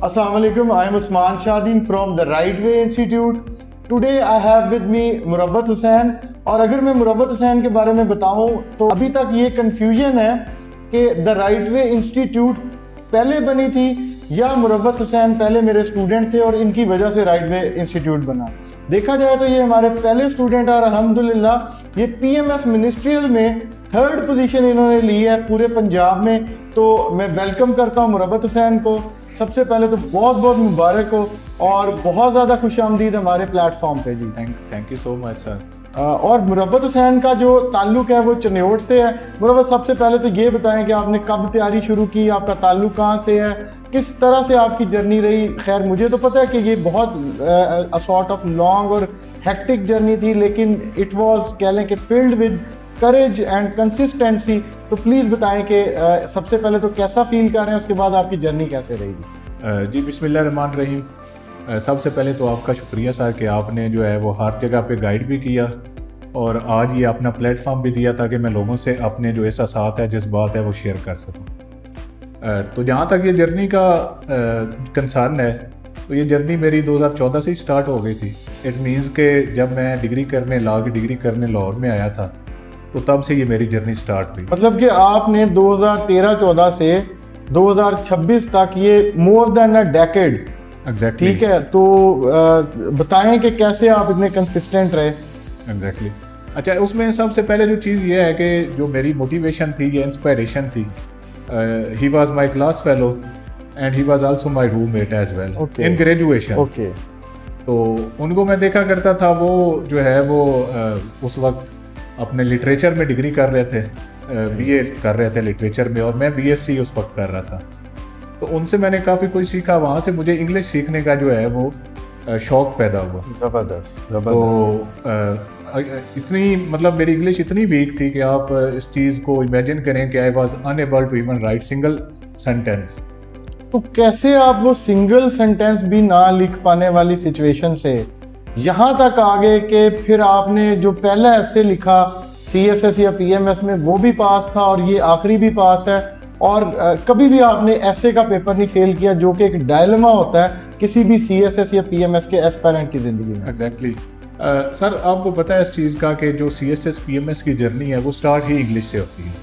Assalamu alaikum. I am Usman Shadeen from the Right Way Institute. Today I have with me मुरव्वत Hussain. और अगर मैं मुरव्वत हुसैन के बारे में बताऊं तो अभी तक ये कंफ्यूजन है कि द राइट वे इंस्टीट्यूट पहले बनी थी या मुरव्वत हुसैन पहले मेरे स्टूडेंट थे और इनकी वजह से राइट वे इंस्टीट्यूट बना। देखा जाए तो ये हमारे पहले स्टूडेंट और अल्हम्दुलिल्लाह ये पीएमएस मिनिस्ट्रियल में 3rd पोजीशन इन्होंने ली है पूरे पंजाब में। तो मैं वेलकम करता हूँ मुरव्वत हुसैन को। सबसे पहले तो बहुत बहुत मुबारक हो और बहुत ज़्यादा खुशामदीद हमारे प्लेटफॉर्म पे जी। Thank you so much sir. और मुरव्वत हुसैन का जो ताल्लुक है वो चन्योट से है। मुरव्वत, सबसे पहले तो ये बताएं कि आपने कब तैयारी शुरू की, आपका ताल्लुक कहाँ से है, किस तरह से आपकी जर्नी रही। खैर मुझे तो पता है कि ये बहुत सॉर्ट ऑफ लॉन्ग और हेक्टिक जर्नी थी, लेकिन इट वाज कह लें कि filled with courage and consistency. तो प्लीज़ बताएं कि सबसे पहले तो कैसा फील कर रहे हैं, उसके बाद आपकी जर्नी कैसे रहेगी। जी बिस्मिल्लाहिर्रहमानिर्रहीम। सबसे पहले तो आपका शुक्रिया सर कि आपने जो है वो हर जगह पे गाइड भी किया और आज ये अपना प्लेटफॉर्म भी दिया ताकि मैं लोगों से अपने जो एहसासात है, जज्बात है, वो शेयर कर सकूं। तो जहाँ तक ये जर्नी का कंसर्न है तो ये जर्नी मेरी 2014 से ही स्टार्ट हो गई थी। इट मीन्स के जब मैं डिग्री करने लाहौर में आया था तो तब से ये मेरी जर्नी स्टार्ट हुई। मतलब कि आपने 2013-14 से 2026 तक ये more than a decade. Exactly ठीक है, तो बताएं कि कैसे आप इतने कंसिस्टेंट रहे। एग्जैक्टली अच्छा, उसमें सबसे पहले जो चीज़ ये है कि जो मेरी मोटिवेशन थी या इंस्पायरेशन थी, he was my class fellow and he was also my roommate as well in graduation. तो उनको मैं देखा करता था, वो जो है वो उस वक्त अपने लिटरेचर में डिग्री कर रहे थे, बीए कर रहे थे लिटरेचर में, और मैं बीएससी उस वक्त कर रहा था। तो उनसे मैंने काफ़ी कुछ सीखा। वहाँ से मुझे इंग्लिश सीखने का जो है वो शौक़ पैदा हुआ। ज़बरदस्त। तो इतनी मतलब मेरी इंग्लिश इतनी वीक थी कि आप इस चीज़ को इमेजिन करें कि I was unable to even write single sentence. तो कैसे आप वो सिंगल सेंटेंस भी ना लिख पाने वाली सिचुएशन से यहाँ तक आ गए कि फिर आपने जो पहला ऐसे लिखा सीएसएस या पीएमएस में वो भी पास था और ये आखिरी भी पास है, और कभी भी आपने ऐसे का पेपर नहीं फेल किया, जो कि एक डायलेमा होता है किसी भी सीएसएस या पीएमएस के एस्पायरेंट की ज़िंदगी में। एग्जैक्टली सर, आपको पता है इस चीज़ का कि जो सीएसएस पीएमएस की जर्नी है वो स्टार्ट ही इंग्लिश से होती है,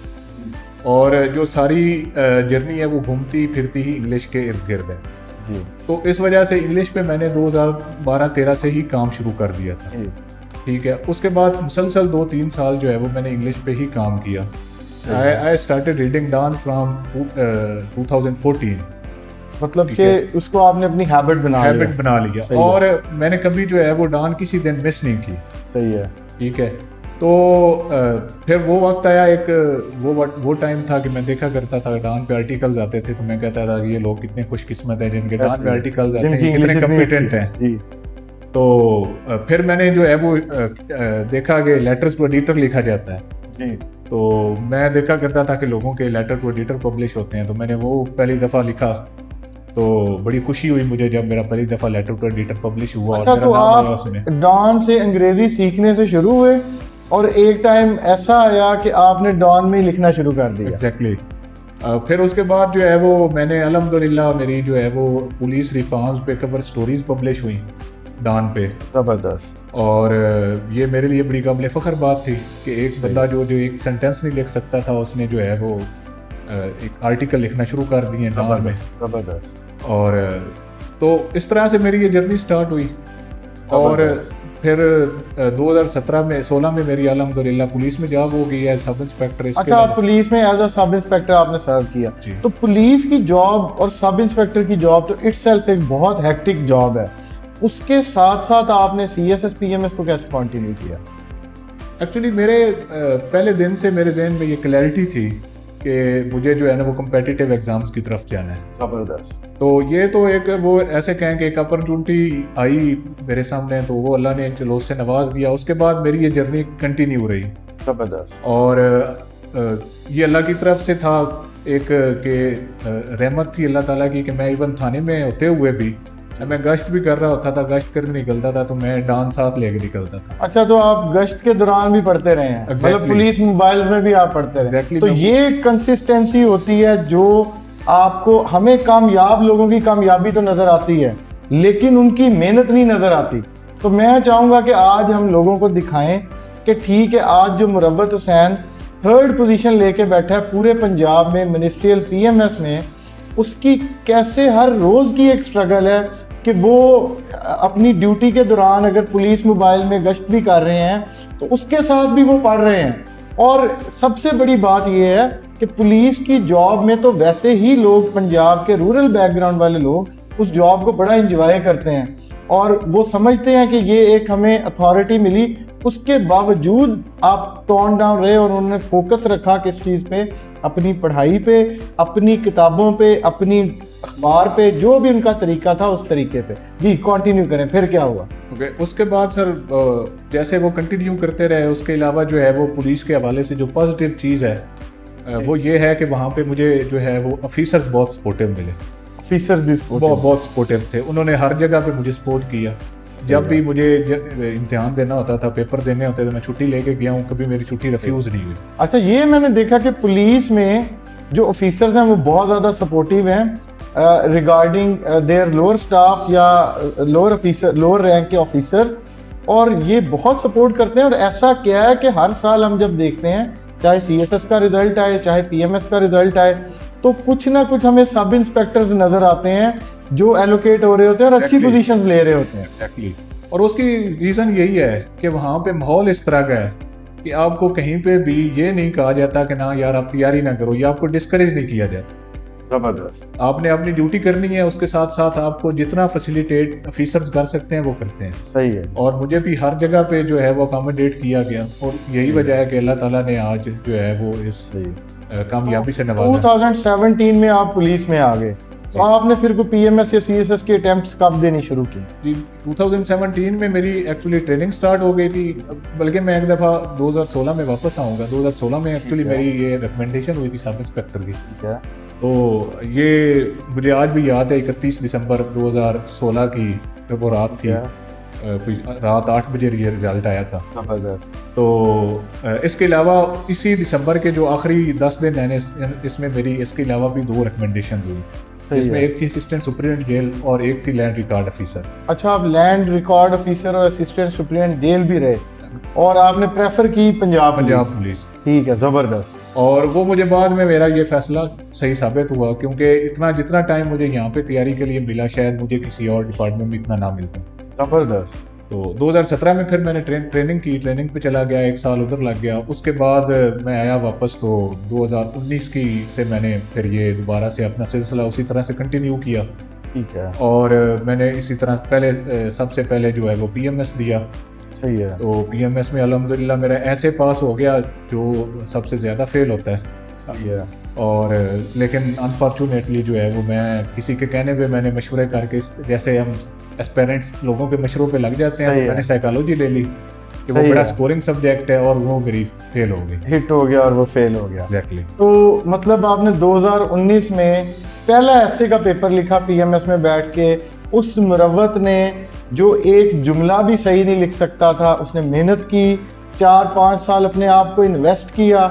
और जो सारी जर्नी है वो घूमती फिरती ही इंग्लिश के इर्द गिर्द है जी। तो इस वजह से इंग्लिश पे मैंने 2012-13 से ही काम शुरू कर दिया था। ठीक है, उसके बाद मुसलसल 2-3 साल जो है वो मैंने इंग्लिश पे ही काम किया। I started reading Dawn from 2014। मतलब कि उसको आपने अपनी हैबिट बना लिया और मैंने कभी जो है वो डॉन किसी दिन मिस नहीं की। सही है। ठीक है, तो फिर वो वक्त आया, एक वो टाइम था कि मैं देखा करता था डॉन पे आर्टिकल्स आते थे, तो मैं कहता था ये लोग कितने खुशकिस्मत हैं जिनके डॉन पे आर्टिकल्स आते हैं, कितने कॉम्पिटेंट हैं। तो फिर मैंने जो है वो देखा कि लेटर्स टू एडिटर लिखा जाता है जी। तो मैं देखा करता था कि लोगों के लेटर टू एडिटर पब्लिश होते हैं, तो मैंने वो पहली दफ़ा लिखा। तो बड़ी खुशी हुई मुझे जब मेरा पहली दफ़ा लेटर टू एडिटर पब्लिश हुआ। अच्छा, और मेरा तो नाम आया उसमें। डॉन से अंग्रेजी सीखने से शुरू हुए और एक टाइम ऐसा आया कि आपने डॉन में लिखना शुरू कर दिया। एग्जैक्टली फिर उसके बाद जो है वो मैंने अल्हम्दुलिल्लाह मेरी जो है वो पुलिस रिफॉर्म्स पे कवर स्टोरीज पब्लिश हुई डॉन पे। ज़बरदस्त। और ये मेरे लिए बड़ी काबिल फ़ख्र बात थी कि एक बंदा जो एक सेंटेंस नहीं लिख सकता था, उसने जो है वो एक आर्टिकल लिखना शुरू कर दिए डॉन में। ज़बरदस्त। और तो इस तरह से मेरी ये जर्नी स्टार्ट हुई। और फिर 2016 में मेरी अल्हम्दुलिल्लाह पुलिस में जॉब हो गई है सब इंस्पेक्टर। अच्छा, आप पुलिस में एज अ सब इंस्पेक्टर आपने सर्व किया। तो पुलिस की जॉब और सब इंस्पेक्टर की जॉब तो इटसेल्फ एक बहुत हेक्टिक जॉब है, उसके साथ साथ आपने सीएसएस पीएमएस को कैसे कंटिन्यू किया? एक्चुअली मेरे पहले दिन से मेरे जहन में ये क्लैरिटी थी कि मुझे जो है ना वो कम्पिटिटिव एग्जाम्स की तरफ जाना है। ज़बरदस्त। तो ये तो एक वो ऐसे कहें कि एक अपॉर्चुनिटी आई मेरे सामने, तो वो अल्लाह ने चलो उससे नवाज दिया। उसके बाद मेरी ये जर्नी कंटिन्यू रही। ज़बरदस्त। और ये अल्लाह की तरफ से था एक कि रहमत थी अल्लाह ताला की कि मैं इवन थाने में होते हुए भी मैं गश्त भी कर रहा होता था, गश्त करके निकलता था, तो मैं डांस साथ लेके निकलता था। अच्छा, तो आप गश्त के दौरान भी पढ़ते रहे हैं? मतलब पुलिस मोबाइल्स में भी आप पढ़ते रहे? तो ये कंसिस्टेंसी होती है जो आपको हमें कामयाब लोगों की कामयाबी तो नज़र आती है, लेकिन उनकी मेहनत नहीं नज़र आती। तो मैं चाहूँगा कि आज हम लोगों को दिखाएं कि ठीक है, आज जो मुरव्वत हुसैन 3rd पोजीशन लेके बैठा है पूरे पंजाब में मिनिस्ट्रियल PMS में, उसकी कैसे हर रोज़ की एक स्ट्रगल है कि वो अपनी ड्यूटी के दौरान अगर पुलिस मोबाइल में गश्त भी कर रहे हैं तो उसके साथ भी वो पढ़ रहे हैं। और सबसे बड़ी बात यह है कि पुलिस की जॉब में तो वैसे ही लोग, पंजाब के रूरल बैकग्राउंड वाले लोग उस जॉब को बड़ा इंजॉय करते हैं और वो समझते हैं कि ये एक हमें अथॉरिटी मिली। उसके बावजूद आप टोन डाउन रहे और उन्होंने फोकस रखा किस चीज़ पे, अपनी पढ़ाई पे, अपनी किताबों पे, अपनी अखबार पे, जो भी उनका तरीका था उस तरीके पे। जी कंटिन्यू करें, फिर क्या हुआ? ओके, उसके बाद सर जैसे वो कंटिन्यू करते रहे, उसके अलावा जो है वो पुलिस के हवाले से जो पॉजिटिव चीज़ है वो ये है कि वहाँ पे मुझे जो है वो ऑफिसर्स बहुत सपोर्टिव मिले। ऑफिसर्स भी बहुत सपोर्टिव थे, उन्होंने हर जगह पे मुझे सपोर्ट किया। जब भी मुझे इम्तिहान देना होता था, पेपर देने होते थे, मैं छुट्टी लेके गया हूँ, कभी मेरी छुट्टी रिफ्यूज़ नहीं हुई। अच्छा, ये मैंने देखा कि पुलिस में जो ऑफिसर्स हैं वो बहुत ज़्यादा सपोर्टिव हैं रिगार्डिंग देयर लोअर स्टाफ या लोअर रैंक के ऑफिसर्स, और ये बहुत सपोर्ट करते हैं। और ऐसा क्या है कि हर साल हम जब देखते हैं, चाहे CSS का रिजल्ट आए, चाहे PMS का रिजल्ट आए, तो कुछ ना कुछ हमें सब इंस्पेक्टर्स नज़र आते हैं जो एलोकेट हो रहे होते हैं और अच्छी पोजीशंस ले रहे होते हैं। Exactly. और उसकी रीज़न यही है कि वहाँ पे माहौल इस तरह का है कि आपको कहीं पे भी ये नहीं कहा जाता कि ना यार आप तैयारी ना करो, या आपको डिस्करेज नहीं किया जाता। जबरदस्त। आपने अपनी ड्यूटी करनी है, उसके साथ साथ आपको जितना फैसिलिटेट ऑफिसर्स कर सकते हैं वो करते हैं। सही है। और मुझे भी हर जगह पे जो है वो अकोमोडेट किया गया, और यही वजह है कि अल्लाह ताला ने आज जो है वो इस कामयाबी से नवाजा। 2017 में आप पुलिस में आ गए, तो आपने फिर कोई PMS या CSS की अटेम्प्ट्स कब देनी शुरू की? जी 2017 में मेरी एक्चुअली ट्रेनिंग स्टार्ट हो गई थी, बल्कि मैं एक दफ़ा 2016 में वापस आऊँगा। 2016 में एक्चुअली मेरी ये रिकमेंडेशन हुई थी सब इंस्पेक्टर की। ठीक है। तो ये मुझे आज भी याद है, 31 दिसंबर 2016 की जब वो रात थी, रात 8 बजे ये रिजल्ट आया था। जबरदस्त। तो इसके अलावा इसी दिसंबर के जो आखिरी 10 दिन हैं, इसमें मेरी इसके अलावा भी 2 रिकमेंडेशन हुई। इसमें एक थी असिस्टेंट सुपरिटेंडेंट जेल और एक थी लैंड रिकॉर्ड ऑफिसर। अच्छा, आप लैंड रिकॉर्ड ऑफिसर और असिस्टेंट सुपरिटेंडेंट जेल भी रहे, और आपने प्रेफर की पंजाब पुलिस। ठीक है, ज़बरदस्त। और वो मुझे बाद में मेरा ये फैसला सही साबित हुआ, क्योंकि जितना टाइम मुझे यहाँ पे तैयारी के लिए मिला, शायद मुझे किसी और डिपार्टमेंट में इतना ना मिलता। ज़बरदस्त। तो 2017 में फिर मैंने ट्रेनिंग पे चला गया, 1 साल उधर लग गया। उसके बाद मैं आया वापस, तो 2019 की से मैंने फिर ये दोबारा से अपना सिलसिला उसी तरह से कंटिन्यू किया। ठीक है। और मैंने इसी तरह सबसे पहले जो है वो PMS दिया। सही है। तो PMS में अल्हम्दुलिल्लाह मेरा ऐसे पास हो गया जो सबसे ज़्यादा फेल होता है। सही है। और लेकिन अनफॉर्चुनेटली जो है वो मैं किसी के कहने पे, मैंने मशवरे करके, जैसे हम एस्पेरेंट्स लोगों के मशवरों पे लग जाते हैं, तो मैंने साइकोलॉजी ले ली कि वो बड़ा स्कोरिंग सब्जेक्ट है, और वो मेरी फेल हो गई, हिट हो गया और वो फेल हो गया। एग्जैक्टली। तो मतलब आपने 2019 में पहला ऐसे का पेपर लिखा PMS में बैठ के। उस मुरव्वत ने जो एक जुमला भी सही नहीं लिख सकता था, उसने मेहनत की, 4-5 साल अपने आप को इन्वेस्ट किया,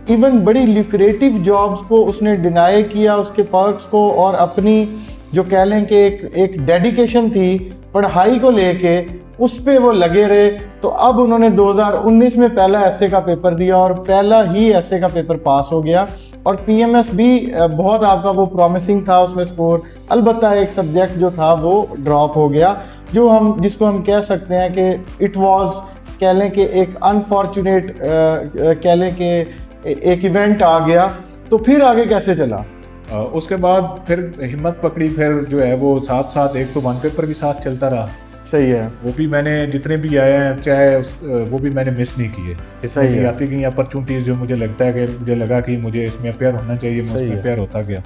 इवन बड़ी ल्यूक्रेटिव जॉब्स को उसने डिनाई किया, उसके पर्क्स को, और अपनी जो कह लें कि एक डेडिकेशन थी पढ़ाई को लेके, उस पे वो लगे रहे। तो अब उन्होंने 2019 में पहला ऐसे का पेपर दिया और पहला ही ऐसे का पेपर पास हो गया। और PMS भी बहुत आपका वो प्रॉमिसिंग था, उसमें स्कोर, अलबत्ता एक सब्जेक्ट जो था वो ड्रॉप हो गया, जिसको हम कह सकते हैं कि इट वाज, कह लें कि एक अनफॉर्चुनेट, कह लें कि एक इवेंट आ गया। तो फिर आगे कैसे चला? उसके बाद फिर हिम्मत पकड़ी, फिर जो है वो साथ एक तो 1 पेपर भी साथ चलता रहा। सही है। वो भी मैंने जितने भी आए हैं, चाहे वो भी मैंने मिस नहीं किए। इसमें आती गई अपॉर्चुनिटीज जो मुझे लगता है कि मुझे लगा कि मुझे इसमें अपेयर होना चाहिए, मैं उसमें अपेयर होता गया।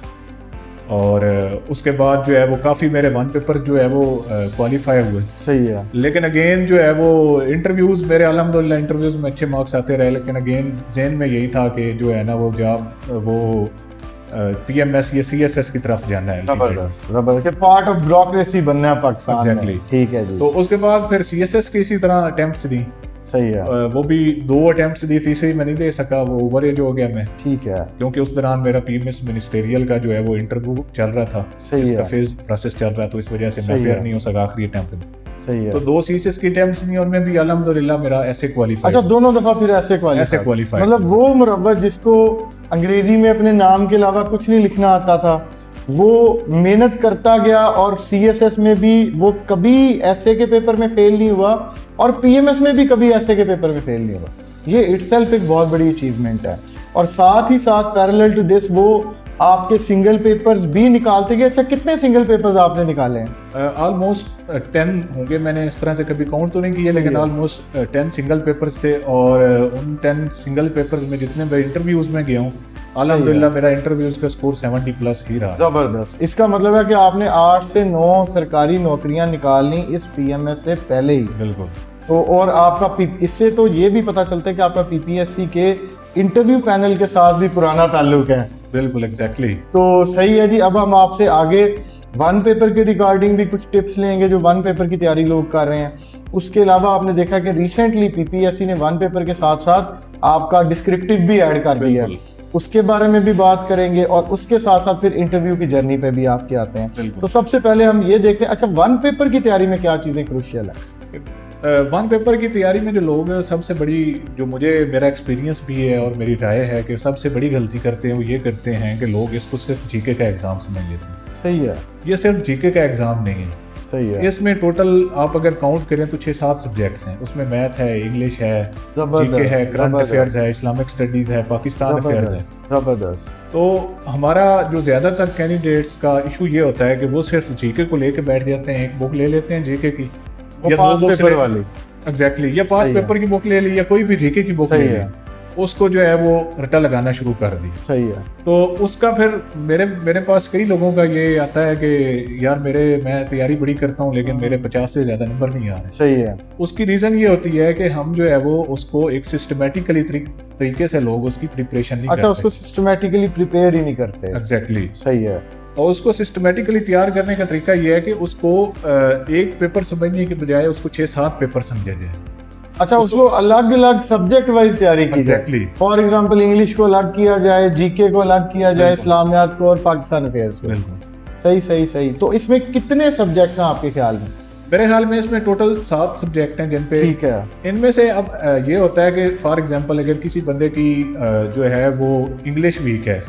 और उसके बाद जो है वो काफ़ी मेरे 1 पेपर जो है वो क्वालिफाई हुए। सही है। लेकिन अगेन जो है वो इंटरव्यूज़ मेरे अल्हम्दुलिल्लाह इंटरव्यूज़ में अच्छे मार्क्स आते रहे, लेकिन अगेन जहन में यही था कि जो है ना वो जॉब वो PMS या CSS की तरफ जाना है। जबरदस्त, पार्ट ऑफ ब्यूरोक्रेसी बनना है पाकिस्तान में। Exactly. ठीक है जी। तो उसके बाद फिर CSS की इसी तरह अटेम्प्ट्स दी, सही है। वो भी 2 अटेम्प्ट्स दी, तीसरी में नहीं दे सका, वो ओवर एज हो गया मैं। ठीक है। क्योंकि उस दौरान मेरा पीएमएस मिनिस्टेरियल का जो है वो इंटरव्यू चल रहा था, इसका फेज प्रोसेस चल रहा, तो इस वजह से मैं फेयर नहीं हो सका आखिरी अटेम्प्ट में। सही है। तो 2 सीएसएस की अटेम्प्ट्स नहीं, और मैं भी अल्हम्दुलिल्लाह मेरा ऐसे क्वालिफाई। अच्छा, दोनों दफा फिर ऐसे क्वालिफाई। मतलब वो मुरव्वत जिसको अंग्रेजी में अपने नाम के अलावा कुछ नहीं लिखना आता था, वो मेहनत करता गया और सीएसएस में भी वो कभी एसए के पेपर में फेल नहीं हुआ और पीएमएस में भी कभी एसए के पेपर में फेल नहीं हुआ। ये इटसेल्फ एक बहुत बड़ी अचीवमेंट है। और साथ ही साथ पैरेलल टू दिस वो आपके सिंगल पेपर्स भी निकालते गए। अच्छा, कितने सिंगल पेपर्स आपने निकाले हैं? ऑलमोस्ट 10 होंगे, मैंने इस तरह से कभी काउंट तो नहीं किए, लेकिन ऑलमोस्ट 10 सिंगल पेपर्स थे। और उन 10 सिंगल पेपर्स में जितने मैं इंटरव्यूज में गया हूँ, अल्हम्दुलिल्लाह मेरा इंटरव्यूज का स्कोर 70+ ही रहा। जबरदस्त। इसका मतलब है कि आपने 8 से 9 सरकारी नौकरियां निकालनी इस पीएमएस से पहले ही। बिल्कुल। तो और आपका इससे तो ये भी पता चलता है कि आपका पीपीएससी के इंटरव्यू पैनल के साथ भी पुराना ताल्लुक है। बिल्कुल, एग्जैक्टली। तो सही है जी। अब हम आपसे आगे वन पेपर के रिगार्डिंग भी कुछ टिप्स लेंगे जो वन पेपर की तैयारी लोग कर रहे हैं। उसके अलावा आपने देखा कि रिसेंटली पीपीएससी ने वन पेपर के साथ साथ आपका डिस्क्रिप्टिव भी ऐड कर दिया है, उसके बारे में भी बात करेंगे। और उसके साथ साथ फिर इंटरव्यू की जर्नी पे भी आपके आते हैं। तो सबसे पहले हम ये देखते हैं, अच्छा वन पेपर की तैयारी में क्या चीज़ें क्रूशियल है? वन पेपर की तैयारी में जो लोग सबसे बड़ी, जो मुझे मेरा एक्सपीरियंस भी है और मेरी राय है कि सबसे बड़ी गलती करते हैं वो ये करते हैं कि लोग इसको सिर्फ जीके का एग्जाम समझ लेते हैं। सही है। ये सिर्फ जीके का एग्जाम नहीं है। सही है। इसमें टोटल आप अगर काउंट करें तो 6-7 सब्जेक्ट्स हैं। उसमें मैथ है, इंग्लिश है, जीके है, करंट अफेयर्स है, इस्लामिक स्टडीज है, पाकिस्तान अफेयर्स है। जबरदस्त। तो हमारा जो ज़्यादातर कैंडिडेट्स का इशू ये होता है कि वो सिर्फ जीके को लेके बैठ जाते हैं, एक बुक ले लेते हैं जीके की, या पास पेपर वाली। एग्जैक्टली, या पास पेपर की बुक ले ली या कोई भी जीके की बुक ले ली, उसको जो है वो रटा लगाना शुरू कर दी। सही है। तो उसका फिर मेरे पास कई लोगों का ये आता है कि यार मैं तैयारी बड़ी करता हूँ लेकिन मेरे 50 से ज़्यादा नंबर नहीं आ रहे। सही है। उसकी रीज़न ये होती है कि हम जो है वो उसको एक सिस्टमेटिकली तरीके से लोग उसकी प्रिपरेशन नहीं करते। अच्छा, उसको सिस्टमेटिकली प्रिपेयर ही नहीं करते। एग्जैक्टली। सही है। और उसको सिस्टमेटिकली तैयार करने का तरीका ये है कि उसको एक पेपर समझने के बजाय उसको 6-7 पेपर समझा जाए। अच्छा, उसको अलग अलग सब्जेक्ट वाइज तैयारी की जाए। फॉर एग्जांपल इंग्लिश को अलग किया जाए, जीके को अलग किया जाए, इस्लामियात को और पाकिस्तान अफेयर्स को। सही सही सही। तो इसमें कितने सब्जेक्ट्स हैं आपके ख्याल में? मेरे ख्याल में इसमें टोटल 7 सब्जेक्ट हैं जिन पे। ठीक है। इनमें से अब ये होता है कि फॉर एग्जांपल अगर किसी बंदे की जो है वो इंग्लिश वीक है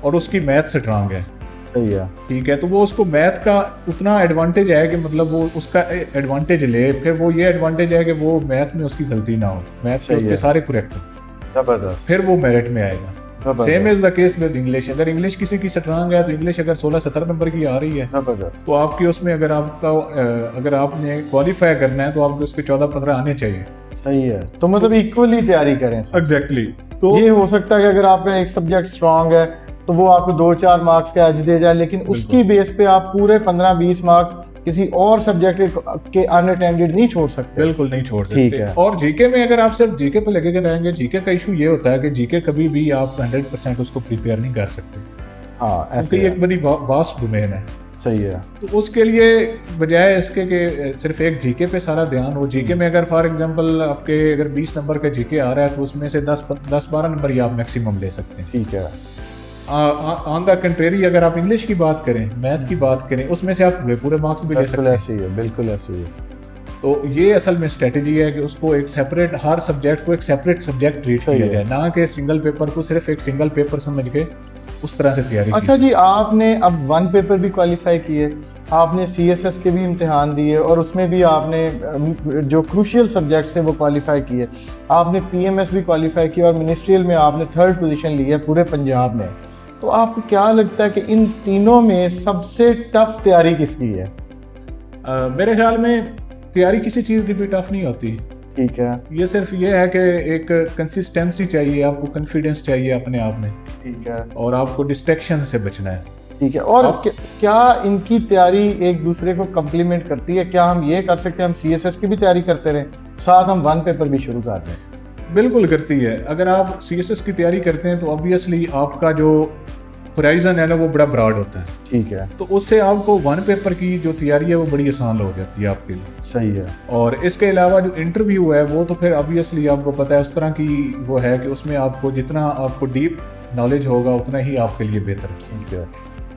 और उसकी मैथ स्ट्रांग है, सही है, ठीक है, तो वो उसको मैथ का उतना एडवांटेज है कि मतलब वो उसका एडवांटेज ले, फिर वो ये एडवांटेज है कि वो मैथ में उसकी गलती ना हो, मैथ से उसके सारे करेक्ट हो, जबरदस्त, फिर वो मेरिट में आएगा। Same is the case with English. अगर इंग्लिश किसी की स्ट्रांग है तो इंग्लिश अगर 16-17 नंबर की आ रही है तो आपकी उसमें अगर आपने क्वालिफाई करना है तो आपको उसके 14-15 आने चाहिए। सही है। तो मतलब इक्वली तैयारी करें। एग्जैक्टली। तो ये हो सकता है कि अगर आपका एक सब्जेक्ट स्ट्रांग है तो वो आपको 2-4 मार्क्स का एज दे जाए, लेकिन उसकी बेस पे आप पूरे 15-20 मार्क्स किसी और सब्जेक्ट के अनअटेंडेड नहीं छोड़ सकते। बिल्कुल नहीं छोड़ सकते। ठीक है। और जीके में अगर आप सिर्फ जीके पे लगे रहेंगे, जीके का इशू ये होता है कि जीके कभी भी आप 100% उसको प्रिपेयर नहीं कर सकते। हाँ, ऐसे ही एक बड़ी वास्ट डोमेन है। सही है। तो उसके लिए बजाय इसके कि सिर्फ एक जीके पे सारा ध्यान हो, जीके में अगर फॉर एग्जांपल आपके अगर 20 नंबर का जीके आ रहा है तो उसमें से 10-12 नंबर ही आप मैक्सिमम ले सकते हैं। ठीक है। ऑन द कंट्रेरी अगर आप इंग्लिश की बात करें, मैथ की बात करें, उसमें से आप पूरे मार्क्स भी ले सकते हैं। ऐसे ही है, बिल्कुल ऐसे ही है। तो ये असल में स्ट्रेटजी है कि उसको एक सेपरेट, हर सब्जेक्ट को एक सेपरेट सब्जेक्ट ट्रीट किया जाए, ना कि सिंगल पेपर को सिर्फ एक सिंगल पेपर समझ के उस तरह से तैयारी। अच्छा जी, आपने अब वन पेपर भी क्वालिफाई किए, आपने सीएसएस के भी इम्तिहान दिए और उसमें भी आपने जो क्रूशियल सब्जेक्ट्स थे वो क्वालिफाई किए, आपने पीएमएस भी क्वालिफाई किया और मिनिस्ट्रियल में आपने 3rd पोजीशन ली है पूरे पंजाब में। तो आपको क्या लगता है कि इन तीनों में सबसे टफ तैयारी किसकी है? मेरे ख्याल में तैयारी किसी चीज़ की भी टफ नहीं होती। ठीक है। ये सिर्फ ये है कि एक कंसिस्टेंसी चाहिए, आपको कॉन्फिडेंस चाहिए अपने आप में। ठीक है। और आपको डिस्ट्रैक्शन से बचना है। ठीक है। और क्या इनकी तैयारी एक दूसरे को कम्प्लीमेंट करती है? क्या हम ये कर सकते हैं हम सीएसएस की भी तैयारी करते रहें, साथ हम वन पेपर भी शुरू कर दें? बिल्कुल करती है। अगर आप सीएसएस की तैयारी करते हैं तो ऑब्वियसली आपका जो होराइजन है ना वो बड़ा ब्रॉड होता है, ठीक है, तो उससे आपको वन पेपर की जो तैयारी है वो बड़ी आसान हो जाती है आपके लिए। सही है। और इसके अलावा जो इंटरव्यू है वो तो फिर ऑब्वियसली आपको पता है उस तरह की वो है कि उसमें आपको जितना आपको डीप नॉलेज होगा उतना ही आपके लिए बेहतर है। ठीक है,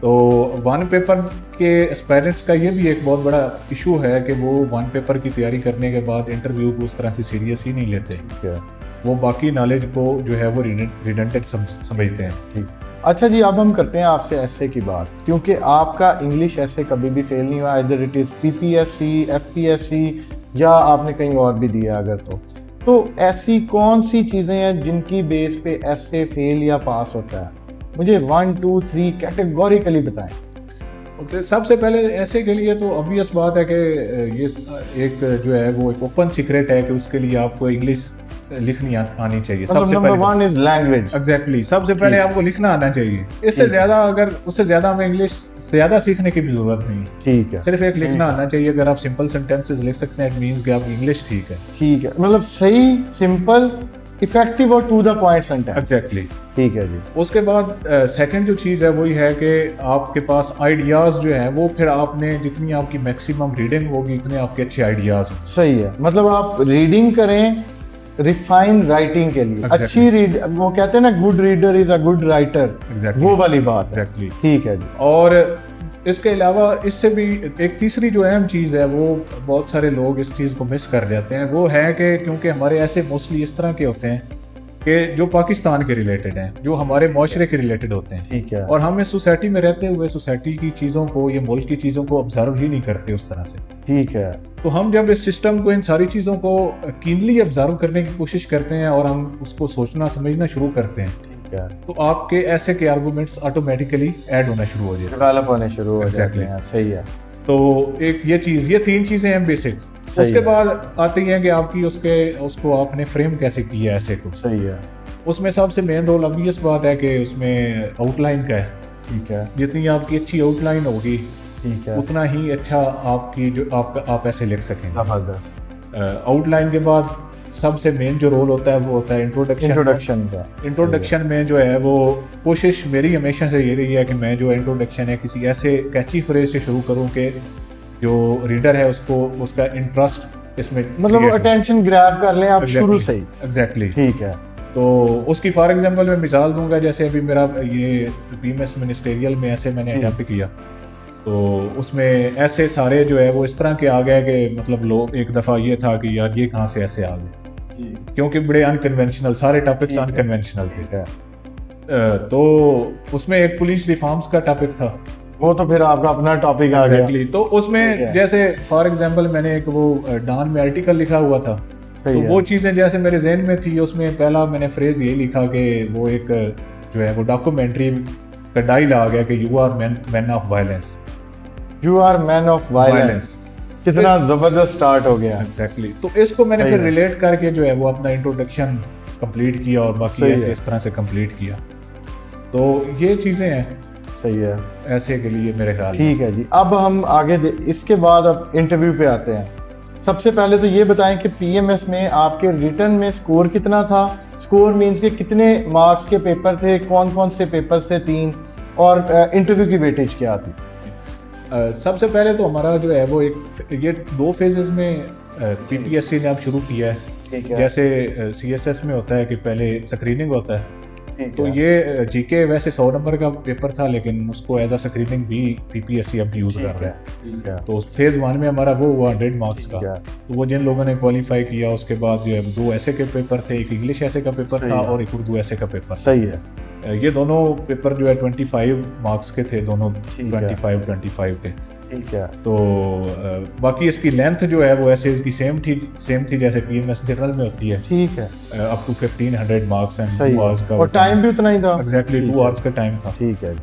तो वन पेपर के एस्पायरेंट्स का ये भी एक बहुत बड़ा इशू है कि वो वन पेपर की तैयारी करने के बाद इंटरव्यू को उस तरह की सीरियस ही नहीं लेते। ठीक है, वो बाकी नॉलेज को जो है वो रिडंडेंट समझते हैं। ठीक। अच्छा जी, अब हम करते हैं आपसे एसए की बात, क्योंकि आपका इंग्लिश एसए कभी भी फेल नहीं हुआ, इधर इट इज़ पीपीएससी, एफपीएससी या आपने कहीं और भी दिया अगर तो ऐसी कौन सी चीज़ें हैं जिनकी बेस पे एसए फेल या पास होता है? मुझे 1 2 3 कैटेगोरिकली बताएं। तो सबसे पहले ऐसे के लिए तो ऑब्वियस बात है कि ये एक जो है वो एक ओपन सीक्रेट है कि उसके लिए आपको इंग्लिश लिखनी आनी चाहिए। सबसे नंबर पहले 1 इज लैंग्वेज। एग्जैक्टली, सबसे पहले आपको लिखना आना चाहिए। इससे ज़्यादा अगर उससे ज़्यादा हमें इंग्लिश ज़्यादा सीखने की भी ज़रूरत नहीं है। ठीक है, सिर्फ एक लिखना आना चाहिए। अगर आप सिंपल सेंटेंसेस लिख सकते हैं इट मीन्स कि आप इंग्लिश ठीक है। ठीक है, मतलब सही, सिंपल, इफेक्टिव और to the point sentence. Exactly. ठीक है जी। उसके बाद सेकंड जो चीज़ है वही है कि आपके पास आइडियाज़ जो है वो फिर आपने जितनी आपकी मैक्सिमम रीडिंग होगी उतने आपके अच्छे आइडियाज़ होंगे। सही है, मतलब आप रीडिंग करें रिफाइन राइटिंग के लिए। Exactly. अच्छी रीड, वो कहते हैं ना good reader is a good writer. Exactly. वो वाली बात है। Exactly. ठीक है जी। और इसके अलावा इससे भी एक तीसरी जो अहम चीज़ है वो बहुत सारे लोग इस चीज़ को मिस कर जाते हैं, वो है कि क्योंकि हमारे ऐसे मोस्टली इस तरह के होते हैं कि जो पाकिस्तान के रिलेटेड हैं, जो हमारे माशरे के रिलेटेड होते हैं, ठीक है, और हम इस सोसाइटी में रहते हुए सोसाइटी की चीज़ों को, ये मुल्क की चीज़ों को ऑब्जर्व ही नहीं करते उस तरह से। ठीक है, तो हम जब इस सिस्टम को, इन सारी चीज़ों को कीनली ऑब्जर्व करने की कोशिश करते हैं और हम उसको सोचना समझना शुरू करते हैं, ठीक है, तो आपके ऐसे के आर्गूमेंट्स ऑटोमेटिकली ऐड होना शुरू हो जाते हैं, डेवलप होने शुरू हो जाते Exactly. हैं। सही है। तो एक ये चीज़, ये तीन चीज़ें हैं बेसिक्स। सही उसके है। बाद आती हैं कि आपकी उसको आपने फ्रेम कैसे किया ऐसे को। सही है। उसमें सबसे मेन रोल ऑब्वियस बात है कि उसमें आउटलाइन का है। ठीक है, जितनी आपकी अच्छी आउटलाइन होगी ठीक है, उतना ही अच्छा आपकी जो आप ऐसे लिख सकेंगे। जबरदस्त। आउटलाइन के बाद सबसे मेन जो रोल होता है वो होता है इंट्रोडक्शन का। इंट्रोडक्शन में जो है वो कोशिश मेरी हमेशा से ये रही है कि मैं जो इंट्रोडक्शन है किसी ऐसे कैची फ्रेज से शुरू करूं कि जो रीडर है उसको उसका इंटरेस्ट इसमें मतलब अटेंशन ग्रैब कर लें आप शुरू से ही। एग्जैक्टली। ठीक है, तो उसकी फॉर एग्जांपल मैं मिसाल दूंगा, जैसे अभी मेरा ये बीएमएस मिनिस्टेरियल में ऐसे मैंने अटेम्प्ट किया, तो उसमें ऐसे सारे जो है वो इस तरह के आ गए कि मतलब लोग एक दफ़ा ये था कि यार ये कहाँ से ऐसे आ गए, क्योंकि बड़े अनकन्वेंशनल सारे टॉपिक्स अनकन्वेंशनल थे। तो उसमें एक पुलिस रिफॉर्म्स का टॉपिक था, वो तो फिर आपका अपना टॉपिक आ गया। तो उसमें जैसे फॉर एग्जांपल मैंने एक वो डान में आर्टिकल लिखा हुआ था, तो वो चीज़ें जैसे मेरे जहन में थी, उसमें पहला मैंने फ्रेज यही लिखा कि वो एक जो है वो डॉक्यूमेंट्री का डायल आ गया कि you are man of violence. You are man of violence. कितना जबरदस्त स्टार्ट हो गया। एग्जैक्टली। तो इसको मैंने फिर रिलेट करके जो है वो अपना इंट्रोडक्शन कंप्लीट किया और बाकी ऐसे इस तरह से कंप्लीट किया। तो ये चीज़ें हैं। सही है, ऐसे के लिए मेरे ख्याल। ठीक है जी। अब हम आगे इसके बाद अब इंटरव्यू पे आते हैं। सबसे पहले तो ये बताएं कि पीएमएस में आपके रिटर्न में स्कोर कितना था? स्कोर मींस के कितने मार्क्स के पेपर थे, कौन कौन से पेपर से 3, और इंटरव्यू की वेटेज क्या थी? सबसे पहले तो हमारा जो है वो ये 2 फेजेस में पीपीएससी ने अब शुरू किया है। ठीक है, जैसे सीएसएस में होता है कि पहले स्क्रीनिंग होता है, तो है। ये जीके वैसे 100 नंबर का पेपर था, लेकिन उसको एज अ स्क्रीनिंग भी पीपीएससी अब यूज़ कर रहा है। ठीक है, तो फेज़ 1 में हमारा वो हुआ 100 मार्क्स का। है। तो वो जिन लोगों ने क्वालिफाई किया उसके बाद जो है 2 ऐसे के पेपर थे, एक इंग्लिश ऐसे का पेपर सही था है। और एक उर्दू ऐसे का पेपर। सही है, ये दोनों पेपर जो है 25 मार्क्स के थे, दोनों ठीक है। 25 के। ठीक है, तो बाकी इसकी लेंथ जो है वो ऐसे इसकी सेम थी जैसे पीएमएस जनरल में होती है, ठीक है। अप टू 1500 मार्क्स एंड सही 2 है। आवर्स का। और टाइम भी उतना ही था। एग्जैक्टली 2 आवर्स का टाइम था, ठीक है।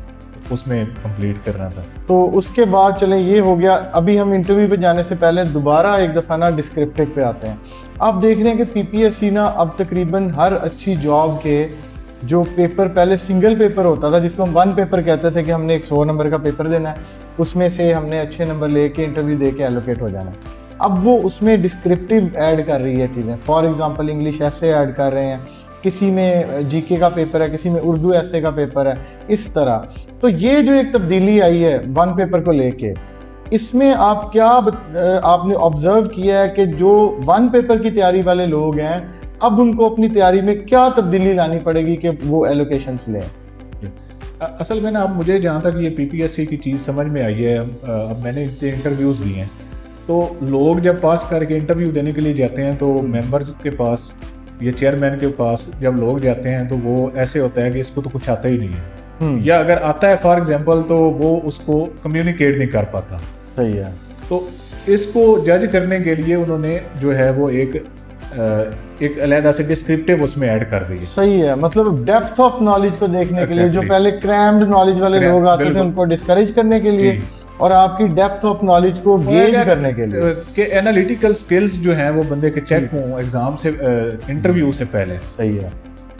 उसमें कंप्लीट करना था। तो उसके बाद चलें, ये हो गया। अभी हम इंटरव्यू पे जाने से पहले दोबारा एक दफ़ा ना डिस्क्रिप्टिव पे आते हैं। आप देख रहे हैं कि पीपीएससी ना अब तकरीबन हर अच्छी जॉब के जो पेपर, पहले सिंगल पेपर होता था जिसको हम 1 पेपर कहते थे कि हमने एक 100 नंबर का पेपर देना है, उसमें से हमने अच्छे नंबर लेके इंटरव्यू दे के एलोकेट हो जाना है। अब वो उसमें डिस्क्रिप्टिव ऐड कर रही है चीज़ें। फॉर एग्जांपल इंग्लिश ऐसे ऐड कर रहे हैं, किसी में जीके का पेपर है, किसी में उर्दू ऐसे का पेपर है, इस तरह। तो ये जो एक तब्दीली आई है वन पेपर को लेके, इसमें आप क्या आपने ऑब्जर्व किया है कि जो वन पेपर की तैयारी वाले लोग हैं अब उनको अपनी तैयारी में क्या तब्दीली लानी पड़ेगी कि वो एलोकेशंस लें? असल में ना, अब मुझे जहाँ तक ये पीपीएससी की चीज़ समझ में आई है, अब मैंने इतने इंटरव्यूज़ दिए हैं, तो लोग जब पास करके इंटरव्यू देने के लिए जाते हैं तो मेंबर्स के पास या चेयरमैन के पास जब लोग जाते हैं तो वो ऐसे होता है कि इसको तो कुछ आता ही नहीं है, या अगर आता है फॉर एग्जांपल तो वो उसको कम्युनिकेट नहीं कर पाता। सही है। तो इसको जज करने के लिए उन्होंने जो है वो एक अलग से डिस्क्रिप्टिव उसमें ऐड कर दी है। सही है, मतलब डेप्थ ऑफ नॉलेज को देखने के लिए जो पहले क्रैम्ड नॉलेज वाले लोग आते थे उनको डिस्करेज करने के लिए, और आपकी डेप्थ ऑफ नॉलेज को गेज करने के लिए कि एनालिटिकल स्किल्स जो हैं वो बंदे के चेक हों एग्जाम से, इंटरव्यू से पहले। सही है।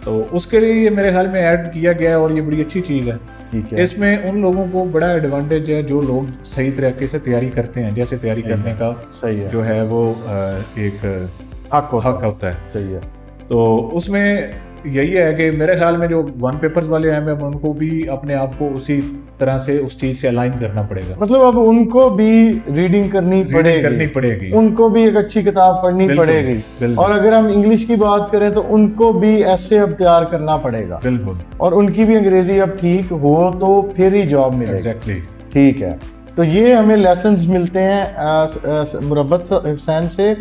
तो उसके लिए ये मेरे ख्याल में ऐड किया गया है और ये बड़ी अच्छी चीज़ है। ठीक है। इसमें उन लोगों को बड़ा एडवांटेज है जो लोग सही तरीके से तैयारी करते हैं, जैसे तैयारी करने का सही है जो है वो एक हक होता है। सही है। तो उसमें यही है कि मेरे ख्याल में जो वन पेपर्स वाले हैं उनको भी अपने आप को उसी तरह से उस चीज़ से अलाइन करना पड़ेगा। मतलब अब उनको भी रीडिंग करनी पड़ेगी, उनको भी एक अच्छी किताब पढ़नी पड़ेगी, और अगर हम इंग्लिश की बात करें तो उनको भी ऐसे अब तैयार करना पड़ेगा। बिल्कुल। और उनकी भी अंग्रेजी अब ठीक हो तो फिर ही जॉब मिलेगी। एग्जैक्टली। ठीक है। तो ये हमें लेसन्स मिलते हैं मुरव्वत हुसैन से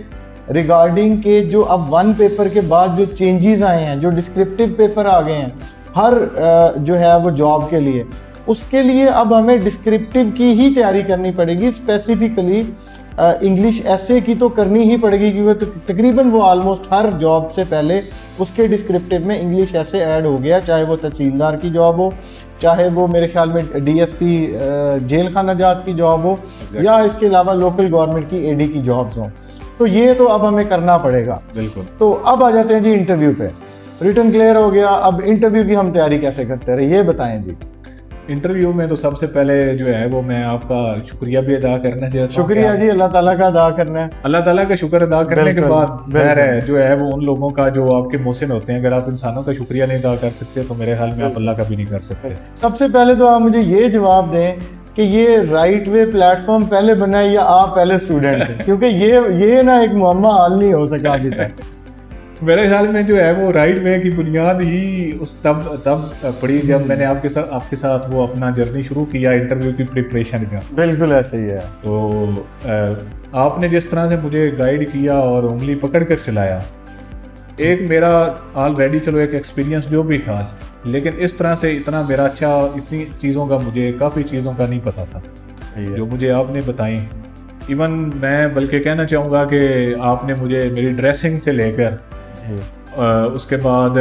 रिगार्डिंग के जो अब वन पेपर के बाद जो चेंजेस आए हैं, जो डिस्क्रिप्टिव पेपर आ गए हैं हर जो है वो जॉब के लिए, उसके लिए अब हमें डिस्क्रिप्टिव की ही तैयारी करनी पड़ेगी। स्पेसिफिकली इंग्लिश ऐसे की तो करनी ही पड़ेगी क्योंकि तकरीबन वो ऑलमोस्ट हर जॉब से पहले उसके डिस्क्रिप्टिव में इंग्लिश ऐसे ऐड हो गया, चाहे वो तहसीलदार की जॉब हो, चाहे वो मेरे ख्याल में डीएसपी जेल खाना जात की जॉब हो, या इसके अलावा लोकल गवर्नमेंट की एडी की जॉब्स हों। तो ये तो अब हमें करना पड़ेगा। बिल्कुल। तो अब आ जाते हैं जी इंटरव्यू पे। रिटन क्लियर हो गया, अब इंटरव्यू की हम तैयारी कैसे करते रहे ये बताएं जी। इंटरव्यू में तो सबसे पहले जो है वो मैं आपका शुक्रिया भी अदा करना चाहता हूँ। शुक्रिया जी, अल्लाह ताला का अदा करना है। अल्लाह ताला का शुक्र अदा करने के बाद ज़ाहिर है जो है वो उन लोगों का जो आपके मोहसिन होते हैं, अगर आप इंसानों का शुक्रिया नहीं अदा कर सकते तो मेरे ख्याल में आप अल्लाह का भी नहीं कर सकते। सबसे पहले तो आप मुझे ये जवाब दें कि ये राइट वे प्लेटफॉर्म पहले बना है या आप पहले स्टूडेंट थे? क्योंकि ये ना एक मुअम्मा हल नहीं हो सका अभी तक। मेरे ख्याल में जो है वो राइट वे की बुनियाद ही उस तब पड़ी जब मैंने आपके साथ वो अपना जर्नी शुरू किया इंटरव्यू की प्रिपरेशन का। बिल्कुल ऐसे ही है। तो आपने जिस तरह से मुझे गाइड किया और उंगली पकड़ कर चलाया, एक मेरा ऑलरेडी चलो एक एक्सपीरियंस जो भी था, लेकिन इस तरह से इतना मेरा अच्छा इतनी चीज़ों का मुझे काफ़ी चीज़ों का नहीं पता था जो मुझे आपने बताई। इवन मैं बल्कि कहना चाहूँगा कि आपने मुझे मेरी ड्रेसिंग से लेकर उसके बाद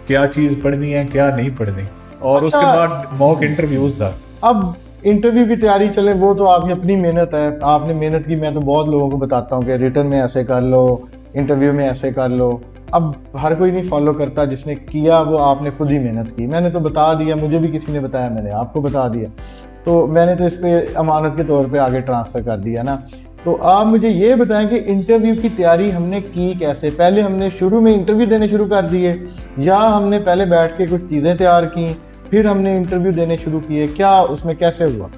क्या चीज़ पढ़नी है क्या नहीं पढ़नी, और उसके बाद मॉक इंटरव्यूज़ था। अब इंटरव्यू की तैयारी चले वो तो आपकी अपनी मेहनत है, आपने मेहनत की। मैं तो बहुत लोगों को बताता हूँ कि रिटर्न में ऐसे कर लो, इंटरव्यू में ऐसे कर लो। अब हर कोई नहीं फॉलो करता, जिसने किया वो आपने खुद ही मेहनत की। मैंने तो बता दिया, मुझे भी किसी ने बताया, मैंने आपको बता दिया, तो मैंने तो इस पर अमानत के तौर पे आगे ट्रांसफ़र कर दिया ना। तो आप मुझे ये बताएं कि इंटरव्यू की तैयारी हमने की कैसे? पहले हमने शुरू में इंटरव्यू देने शुरू कर दिए, या हमने पहले बैठ के कुछ चीज़ें तैयार की फिर हमने इंटरव्यू देने शुरू किए? क्या उसमें कैसे हुआ?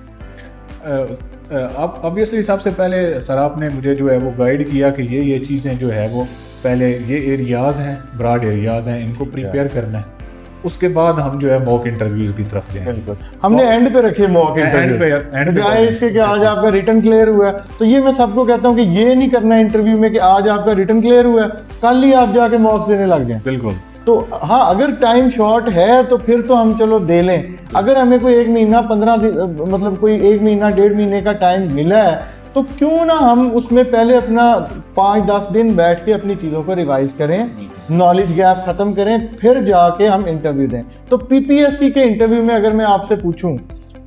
अब ऑब्वियसली सबसे पहले सर आपने मुझे जो है वो गाइड किया कि ये चीज़ें जो है वो पहले ये एरियाज़ हैं, ब्रॉड एरियाज़ हैं, इनको प्रिपेयर करना है। उसके बाद हम जो है मॉक इंटरव्यूज की तरफ जाएं। बिल्कुल, हमने एंड पे रखे मॉक इंटरव्यू। बजाय इसके कि आज आपका रिटर्न क्लियर हुआ है, तो ये मैं सबको कहता हूँ कि ये नहीं करना है इंटरव्यू में कि आज आपका रिटर्न क्लियर हुआ है कल ही आप जाके मॉक्स देने लग जाएं। बिल्कुल। तो हाँ, अगर टाइम शॉर्ट है तो फिर तो हम चलो दे लें। अगर हमें कोई 1 महीना 15 दिन मतलब कोई 1 महीना 1.5 महीने का टाइम मिला है तो क्यों ना हम उसमें पहले अपना 5-10 दिन बैठ के अपनी चीज़ों को रिवाइज करें, नॉलेज गैप ख़त्म करें, फिर जाके हम इंटरव्यू दें। तो पीपीएससी के इंटरव्यू में अगर मैं आपसे पूछूं,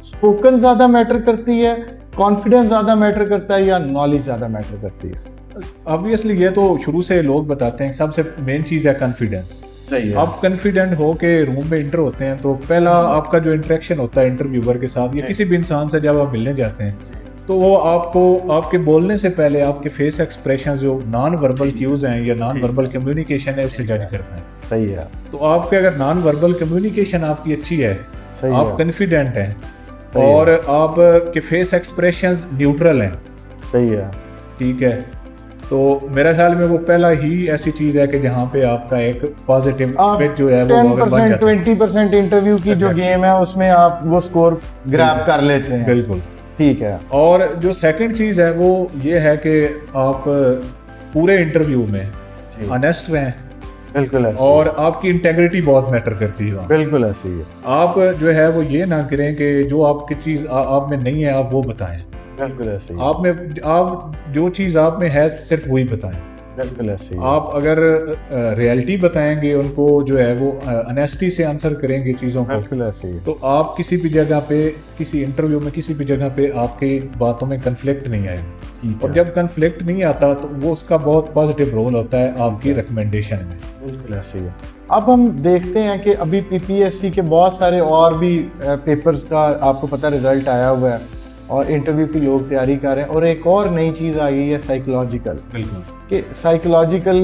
स्पोकन ज़्यादा मैटर करती है, कॉन्फिडेंस ज़्यादा मैटर करता है, या नॉलेज ज़्यादा मैटर करती है? ऑब्वियसली ये तो शुरू से लोग बताते हैं सबसे मेन चीज़ है कॉन्फिडेंस। सही है। आप कॉन्फिडेंट हो के रूम में इंटर होते हैं तो पहला आपका जो इंटरेक्शन होता है इंटरव्यूअर के साथ या किसी भी इंसान से जब आप मिलने जाते हैं तो वो आपको आपके बोलने से पहले आपके फेस एक्सप्रेशन जो नॉन वर्बल क्यूज हैं या नॉन वर्बल कम्युनिकेशन है उससे जज करता है। सही है। तो आपके अगर नॉन वर्बल कम्युनिकेशन आपकी अच्छी है, सही आप है। कॉन्फिडेंट हैं सही और है। आप के फेस एक्सप्रेशंस न्यूट्रल हैं, सही है। ठीक है, तो मेरा ख्याल में वो पहला ही ऐसी चीज़ है कि जहाँ पे आपका एक पॉजिटिव आप इमेज जो है वो 10% बन जाता है। 20% इंटरव्यू की जो Exactly. गेम है उसमें आप वो स्कोर ग्रैब कर लेते हैं। बिल्कुल। ठीक है। और जो सेकंड चीज़ है वो ये है कि आप पूरे इंटरव्यू में जी। ऑनेस्ट रहें बिल्कुल ऐसे और आपकी इंटेग्रिटी बहुत मैटर करती है वहाँ। बिल्कुल ऐसे ही है। आप जो है वो ये ना करें कि जो आपकी चीज़ आप में नहीं है आप वो बताएं, बिल्कुल ऐसे ही। आप जो चीज़ आप में है सिर्फ वही बताएं। बिल्कुल ऐसे ही। आप अगर रियलिटी बताएंगे उनको, जो है वो ऑनेस्टी से आंसर करेंगे चीज़ों को, बिल्कुल ऐसे ही। तो आप किसी भी जगह पे, किसी इंटरव्यू में, किसी भी जगह पे आपकी बातों में कन्फ्लिक्ट नहीं आएगा। और जब कन्फ्लिक्ट नहीं आता तो वो उसका बहुत पॉजिटिव रोल होता है आपकी रिकमेंडेशन में। बिल्कुल ऐसे ही है। अब हम देखते हैं कि अभी पीपीएससी के बहुत सारे और भी पेपर्स का आपको पता रिजल्ट आया हुआ है और इंटरव्यू की लोग तैयारी कर रहे हैं, और एक और नई चीज़ आ गई है साइकोलॉजिकल, बिल्कुल कि साइकोलॉजिकल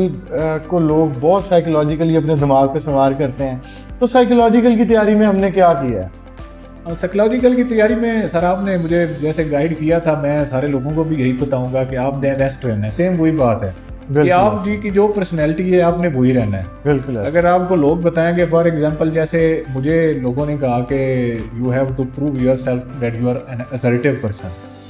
को लोग बहुत साइकोलॉजिकली अपने दिमाग पे सवार करते हैं। तो साइकोलॉजिकल की तैयारी में हमने क्या किया है? साइकोलॉजिकल की तैयारी में सर आपने मुझे जैसे गाइड किया था, मैं सारे लोगों को भी यही बताऊंगा कि आप रेस्ट रहना है। सेम वही बात है कि आप जी की जो पर्सनैलिटी है आपने वही रहना है। बिल्कुल। अगर आपको लोग बताएंगे, फॉर एग्जांपल जैसे मुझे लोगों ने कहा कि you have to prove yourself that you are an assertive person,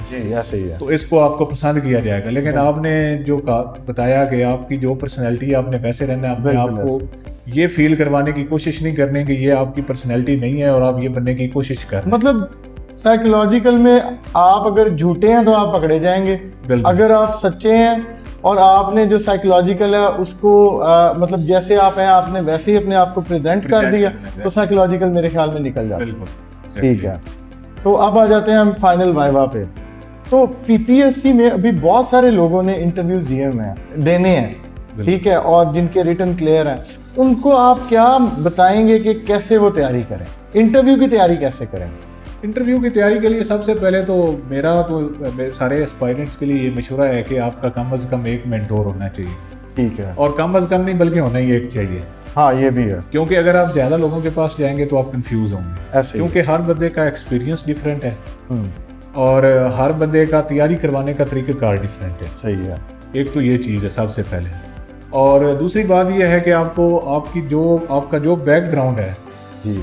जी ऐसे ही है, तो इसको आपको पसंद किया जाएगा। लेकिन आपने जो बताया कि आपकी जो पर्सनैलिटी है आपने वैसे रहना है, अपने आप को ये फील करवाने की कोशिश नहीं करने कि ये आपकी पर्सनैलिटी नहीं है और आप ये बनने की कोशिश कर रहे हैं। मतलब साइकोलॉजिकल में आप अगर झूठे हैं तो आप पकड़े जाएंगे, अगर आप सच्चे हैं और आपने जो साइकोलॉजिकल है उसको मतलब जैसे आप हैं आपने वैसे ही अपने आप को प्रेजेंट कर दिया तो साइकोलॉजिकल मेरे ख्याल में निकल जाता है। ठीक है, तो अब आ जाते हैं हम फाइनल वाइवा पे। तो पीपीएससी में अभी बहुत सारे लोगों ने इंटरव्यूज दिए हुए हैं, देने हैं, ठीक है, और जिनके रिटन क्लियर हैं, उनको आप क्या बताएंगे कि कैसे वो तैयारी करें, इंटरव्यू की तैयारी कैसे करें? इंटरव्यू की तैयारी के लिए सबसे पहले तो मेरा सारे एस्पायरेंट्स के लिए ये मशवरा है कि आपका कम अज़ कम एक मेंटोर होना चाहिए। ठीक है, और कम अज़ कम नहीं बल्कि होना ही एक चाहिए। हाँ ये भी है, क्योंकि अगर आप ज़्यादा लोगों के पास जाएंगे तो आप कंफ्यूज होंगे, ऐसे क्योंकि हर बंदे का एक्सपीरियंस डिफरेंट है और हर बंदे का तैयारी करवाने का तरीक़ाकार डिफरेंट है। सही है, एक तो ये चीज़ है सबसे पहले। और दूसरी बात यह है कि आपको आपका जो बैकग्राउंड है जी,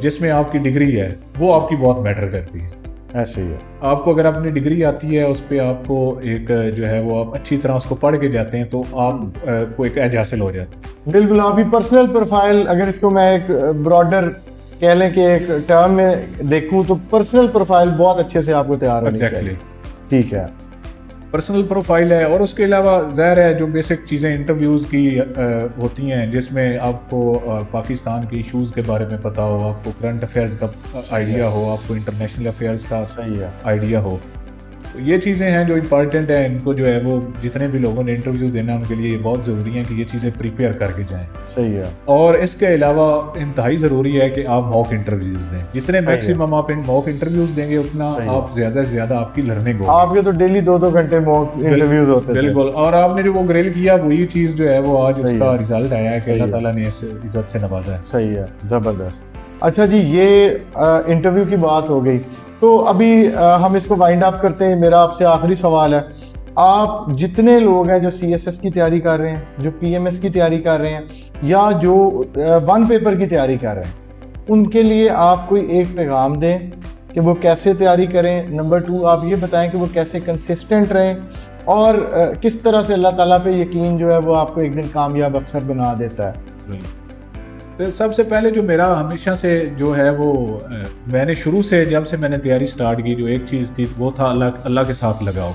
जिसमें आपकी डिग्री है वो आपकी बहुत मैटर करती है। ऐसे ही है। आपको अगर अपनी डिग्री आती है उस पर आपको एक जो है वो आप अच्छी तरह उसको पढ़ के जाते हैं तो आप को एक एज हासिल हो जाता है। बिल्कुल, आपकी पर्सनल प्रोफाइल, अगर इसको मैं एक ब्रॉडर कह लें कि एक टर्म में देखूं तो पर्सनल प्रोफाइल बहुत अच्छे से आपको तैयार होनी चाहिए। ठीक है, पर्सनल प्रोफाइल है। और उसके अलावा ज़ाहिर है जो बेसिक चीज़ें इंटरव्यूज़ की होती हैं, जिसमें आपको पाकिस्तान के इश्यूज़ के बारे में पता हो, आपको करंट अफेयर्स का आइडिया हो, आपको इंटरनेशनल अफेयर्स का सही है, आइडिया हो, तो ये चीज़ें हैं जो इम्पॉर्टेंट हैं। इनको जो है वो जितने भी लोगों ने इंटरव्यू देना उनके लिए बहुत ज़रूरी है कि ये चीज़ें प्रिपेयर करके जाएं। सही है। और इसके अलावा इंतहाई ज़रूरी है कि आप मॉक इंटरव्यूज़ दें। जितने मैक्सिमम आप मॉक इंटरव्यूज़ देंगे उतना आप ज़्यादा से ज़्यादा आपकी लर्निंग होगी। आपके तो डेली 2-2 घंटे मॉक इंटरव्यूज होते थे। बिल्कुल, और आपने जो वो ग्रिल किया वही चीज़ जो है वो आज उसका रिजल्ट आया है कि अल्लाह ताला ने इस इज्जत से नवाजा है। सही है, ज़बरदस्त। अच्छा जी, ये इंटरव्यू की बात हो गई, तो अभी हम इसको वाइंड अप करते हैं। मेरा आपसे आखिरी सवाल है, आप जितने लोग हैं जो सीएसएस की तैयारी कर रहे हैं, जो पीएमएस की तैयारी कर रहे हैं, या जो वन पेपर की तैयारी कर रहे हैं, उनके लिए आप कोई एक पैगाम दें कि वो कैसे तैयारी करें। नंबर 2, आप ये बताएं कि वो कैसे कंसिस्टेंट रहें और किस तरह से अल्लाह ताला पे यकीन जो है वो आपको एक दिन कामयाब अफसर बना देता है। तो सबसे पहले जो मेरा हमेशा से जो है वो मैंने शुरू से जब से मैंने तैयारी स्टार्ट की, जो एक चीज़ थी वो था अल्लाह के साथ लगाओ।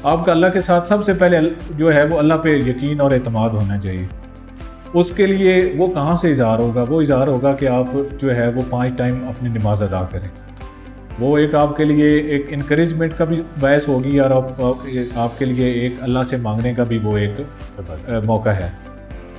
आपका अल्लाह के साथ सबसे पहले जो है वो अल्लाह पे यकीन और एतमाद होना चाहिए। उसके लिए वो कहाँ से इज़हार होगा? वो इज़हार होगा कि आप जो है वो 5 टाइम अपनी नमाज अदा करें। वो एक आपके लिए एक इनकरेजमेंट का भी बायस होगी और आपके लिए एक अल्लाह से मांगने का भी वो एक मौका है।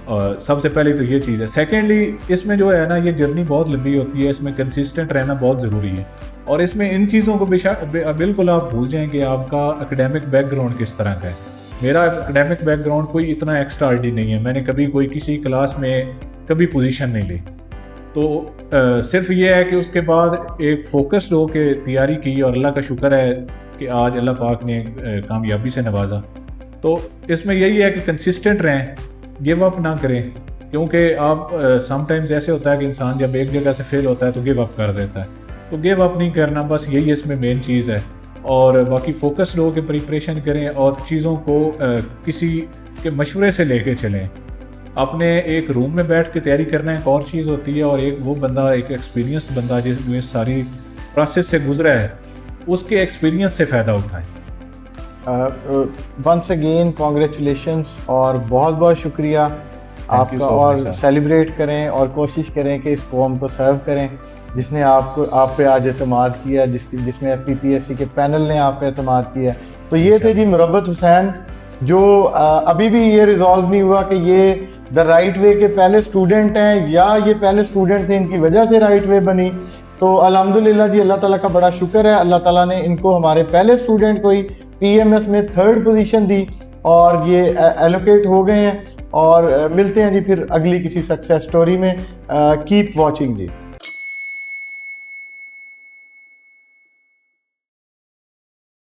और सबसे पहले तो ये चीज़ है। सेकेंडली, इसमें जो है ना ये जर्नी बहुत लंबी होती है, इसमें कंसिस्टेंट रहना बहुत ज़रूरी है। और इसमें इन चीज़ों को बिल्कुल आप भूल जाएं कि आपका एकेडमिक बैकग्राउंड किस तरह का है। मेरा एकेडमिक बैकग्राउंड कोई इतना एक्स्ट्राऑर्डिनरी नहीं है। मैंने कभी कोई किसी क्लास में कभी पोजीशन नहीं ली। तो सिर्फ ये है कि उसके बाद एक फोकस्ड हो के तैयारी की और अल्लाह का शुक्र है कि आज अल्लाह पाक ने कामयाबी से नवाजा। तो इसमें यही है कि कंसिस्टेंट रहें, गिव अप ना करें, क्योंकि आप समटाइम्स ऐसे होता है कि इंसान जब एक जगह से फेल होता है तो गिव अप कर देता है। तो गिव अप नहीं करना, बस यही इसमें मेन चीज़ है। और बाकी फोकस्ड हो के प्रिपरेशन करें और चीज़ों को किसी के मशवरे से लेके चलें। अपने एक रूम में बैठ के तैयारी करना एक और चीज़ होती है, और एक वो बंदा, एक एक्सपीरियंस्ड बंदा जिसमें सारी प्रोसेस से गुजरा है, उसके एक्सपीरियंस से फ़ायदा उठाएं। वंस अगेन कॉन्ग्रेचुलेशंस और बहुत बहुत शुक्रिया आपका, और सेलिब्रेट करें और कोशिश करें कि इस कौम को सर्व करें जिसने आप पे आज एतमाद किया, जिसमें FPPSC के पैनल ने आप पे एतमाद किया। तो ये थे जी मुरव्वत हुसैन, जो अभी भी ये रिजॉल्व नहीं हुआ कि ये द राइट वे के पहले स्टूडेंट हैं या ये पहले स्टूडेंट थे इनकी वजह से राइट वे बनी। तो अल्हम्दुलिल्लाह जी, अल्लाह ताला का बड़ा शुक्र है, अल्लाह ताला ने इनको हमारे पहले स्टूडेंट को ही PMS में 3rd पोजीशन दी और ये एलोकेट हो गए हैं। और मिलते हैं जी फिर अगली किसी सक्सेस स्टोरी में। कीप वॉचिंग जी।